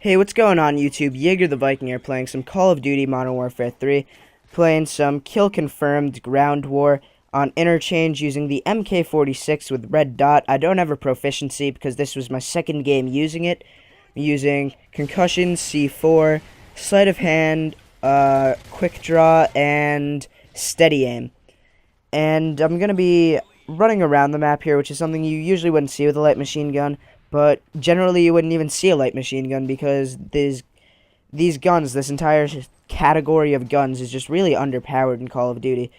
Hey, what's going on YouTube? YagerTheViking here playing some Call of Duty Modern Warfare 3, playing some kill-confirmed ground war on interchange using the MK46 with red dot. I don't have a proficiency because this was my second game using it. I'm using concussion, C4, sleight of hand, quick draw, and steady aim. And I'm going to be running around the map here, which is something you usually wouldn't see with a light machine gun. But generally, you wouldn't even see a light machine gun because these guns, this entire category of guns, is just really underpowered in Call of Duty.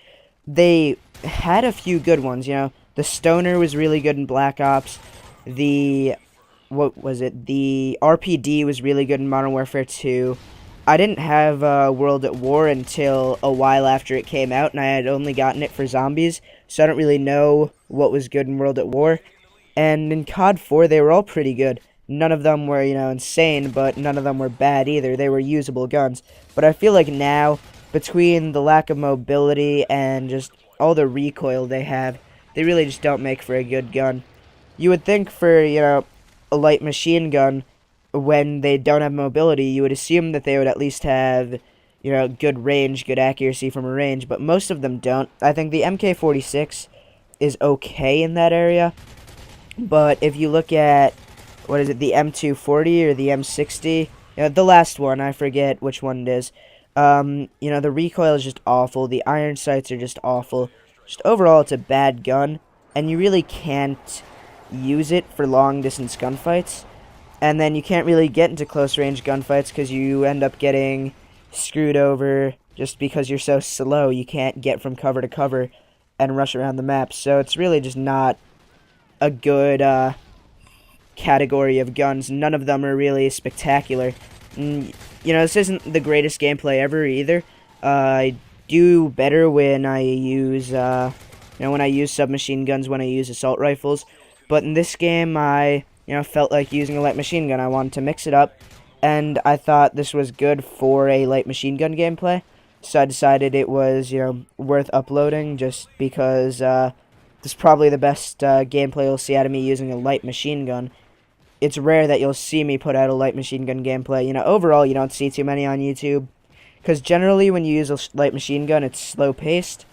They had a few good ones, you know. The Stoner was really good in Black Ops. The The RPD was really good in Modern Warfare 2. I didn't have World at War until a while after it came out, and I had only gotten it for zombies, so I don't really know what was good in World at War. And in COD 4, they were all pretty good. None of them were, insane, but none of them were bad either. They were usable guns. But I feel like now, between the lack of mobility and just all the recoil they have, they really just don't make for a good gun. You would think for, a light machine gun, when they don't have mobility, you would assume that they would at least have, good range, good accuracy from a range, but most of them don't. I think the MK46 is okay in that area. But if you look at, the M240 or the M60, the last one, I forget which one it is, the recoil is just awful, the iron sights are just awful, just overall it's a bad gun, and you really can't use it for long-distance gunfights, and then you can't really get into close-range gunfights because you end up getting screwed over just because you're so slow, you can't get from cover to cover and rush around the map, so it's really just not a good category of guns. None of them are really spectacular. This isn't the greatest gameplay ever either. I do better when I use, when I use submachine guns, when I use assault rifles. But in this game, I, felt like using a light machine gun. I wanted to mix it up, and I thought this was good for a light machine gun gameplay. So I decided it was, worth uploading just because, this is probably the best gameplay you'll see out of me using a light machine gun. It's rare that you'll see me put out a light machine gun gameplay. Overall, you don't see too many on YouTube. Because generally, when you use a light machine gun, it's slow-paced.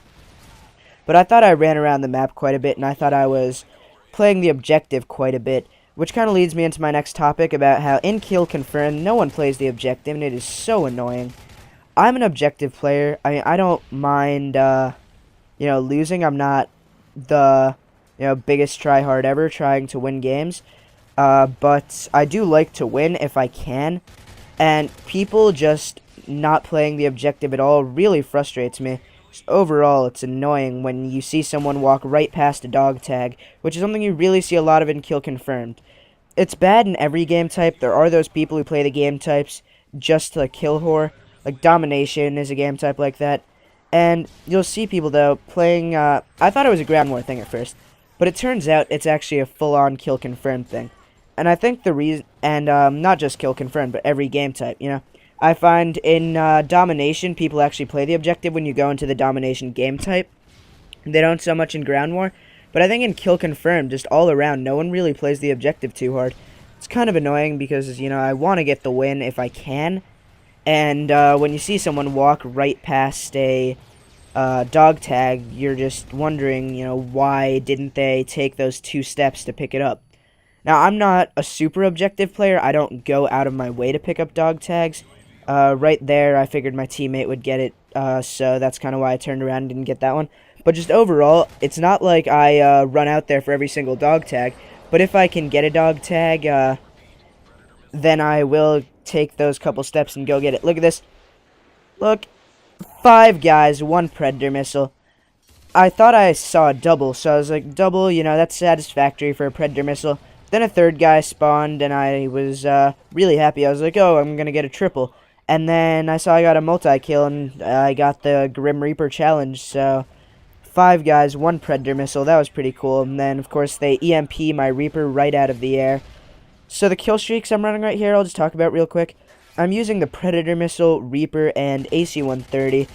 But I thought I ran around the map quite a bit, and I thought I was playing the objective quite a bit. Which kind of leads me into my next topic about how in Kill Confirmed, no one plays the objective, and it is so annoying. I'm an objective player. I mean, I don't mind, losing. I'm not the biggest tryhard ever trying to win games, but I do like to win if I can, and people just not playing the objective at all really frustrates me. Just overall, it's annoying when you see someone walk right past a dog tag, which is something you really see a lot of in Kill Confirmed. It's bad in every game type. There are those people who play the game types just to kill whore. Like Domination is a game type like that. And you'll see people, though, playing, I thought it was a ground war thing at first, but it turns out it's actually a full-on kill confirmed thing. And I think the reason, and not just kill confirmed, but every game type, I find in Domination, people actually play the objective when you go into the Domination game type. They don't so much in ground war, but I think in kill confirmed, just all around, no one really plays the objective too hard. It's kind of annoying because, I want to get the win if I can. And when you see someone walk right past a dog tag, you're just wondering, why didn't they take those 2 steps to pick it up? Now, I'm not a super objective player. I don't go out of my way to pick up dog tags. Right there, I figured my teammate would get it, so that's kind of why I turned around and didn't get that one. But just overall, it's not like I run out there for every single dog tag. But if I can get a dog tag, then I will take those couple steps and go get it. Look at this. Look. 5 guys, 1 Predator missile. I thought I saw a double, so I was like, double, that's satisfactory for a Predator missile. Then a 3rd guy spawned, and I was really happy. I was like, oh, I'm going to get a triple. And then I saw I got a multi-kill, and I got the Grim Reaper challenge, so 5 guys, 1 Predator missile. That was pretty cool. And then, of course, they EMP my Reaper right out of the air. So the kill streaks I'm running right here, I'll just talk about real quick. I'm using the Predator Missile, Reaper, and AC-130,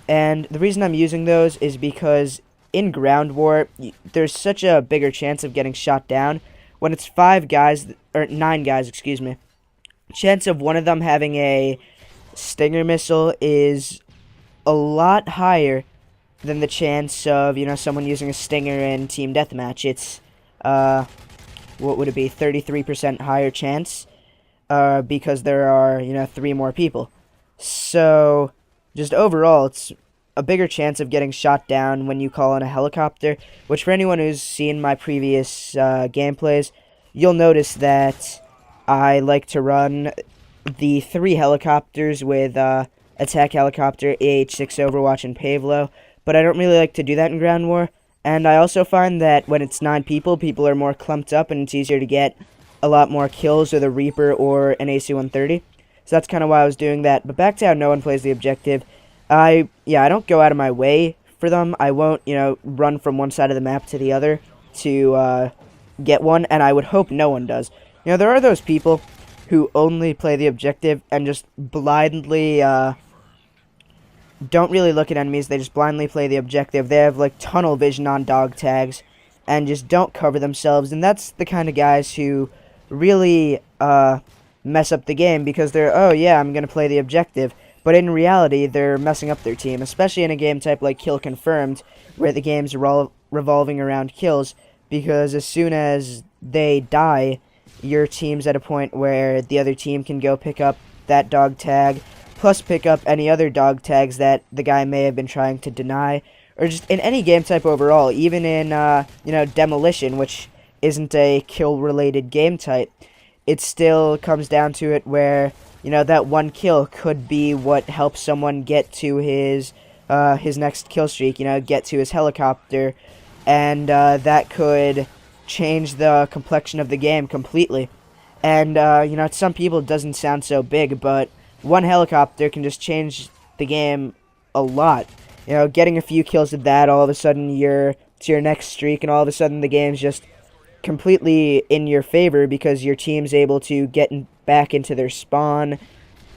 and the reason I'm using those is because in ground war, there's such a bigger chance of getting shot down when it's 5 guys, or 9 guys, excuse me, chance of one of them having a stinger missile is a lot higher than the chance of, someone using a stinger in team deathmatch. It's, what would it be, 33% higher chance, because there are, 3 more people. So, just overall, it's a bigger chance of getting shot down when you call in a helicopter, which for anyone who's seen my previous gameplays, you'll notice that I like to run the 3 helicopters with attack helicopter, AH-6 Overwatch, and Pavlo, but I don't really like to do that in Ground War. And I also find that when it's 9 people, people are more clumped up and it's easier to get a lot more kills with a Reaper or an AC-130. So that's kind of why I was doing that. But back to how no one plays the objective. I don't go out of my way for them. I won't, run from one side of the map to the other to get one, and I would hope no one does. There are those people who only play the objective and just blindly don't really look at enemies. They just blindly play the objective. They have like tunnel vision on dog tags and just don't cover themselves, and that's the kind of guys who really mess up the game, because they're, oh yeah, I'm gonna play the objective, but in reality they're messing up their team, especially in a game type like Kill Confirmed, where the game's revolving around kills, because as soon as they die, your team's at a point where the other team can go pick up that dog tag, plus pick up any other dog tags that the guy may have been trying to deny, or just in any game type overall, even in, Demolition, which isn't a kill-related game type. It still comes down to it where, that one kill could be what helps someone get to his next kill streak, get to his helicopter, and that could change the complexion of the game completely. And, to some people it doesn't sound so big, but one helicopter can just change the game a lot. Getting a few kills with that, all of a sudden you're to your next streak, and all of a sudden the game's just completely in your favor because your team's able to get back into their spawn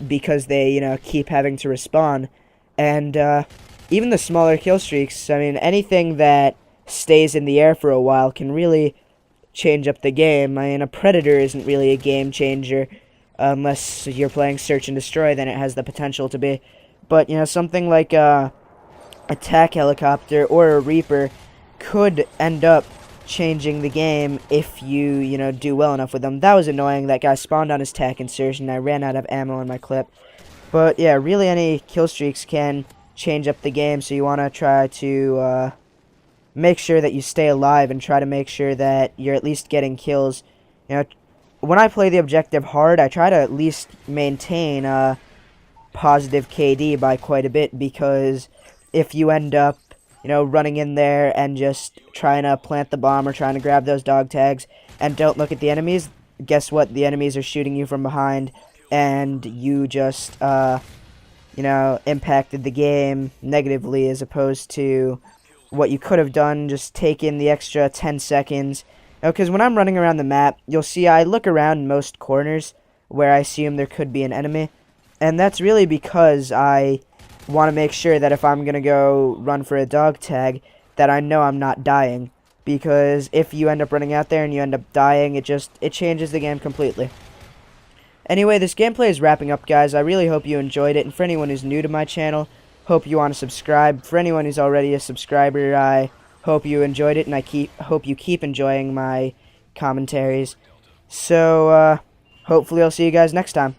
because they, keep having to respawn. And even the smaller kill streaks, I mean, anything that stays in the air for a while can really change up the game. I mean, a Predator isn't really a game changer unless you're playing Search and Destroy, then it has the potential to be. But, something like a attack helicopter or a Reaper could end up changing the game if you, do well enough with them. That was annoying. That guy spawned on his tac insertion. I ran out of ammo in my clip. But, yeah, really any kill streaks can change up the game, so you want to try to make sure that you stay alive and try to make sure that you're at least getting kills. When I play the objective hard, I try to at least maintain a positive KD by quite a bit, because if you end up, running in there and just trying to plant the bomb or trying to grab those dog tags and don't look at the enemies, guess what? The enemies are shooting you from behind, and you just, impacted the game negatively, as opposed to what you could have done, just take in the extra 10 seconds. Because when I'm running around the map, you'll see I look around most corners where I assume there could be an enemy. And that's really because I want to make sure that if I'm going to go run for a dog tag, that I know I'm not dying. Because if you end up running out there and you end up dying, it changes the game completely. Anyway, this gameplay is wrapping up, guys. I really hope you enjoyed it. And for anyone who's new to my channel, hope you want to subscribe. For anyone who's already a subscriber, I hope you enjoyed it, and I hope you keep enjoying my commentaries. So, hopefully I'll see you guys next time.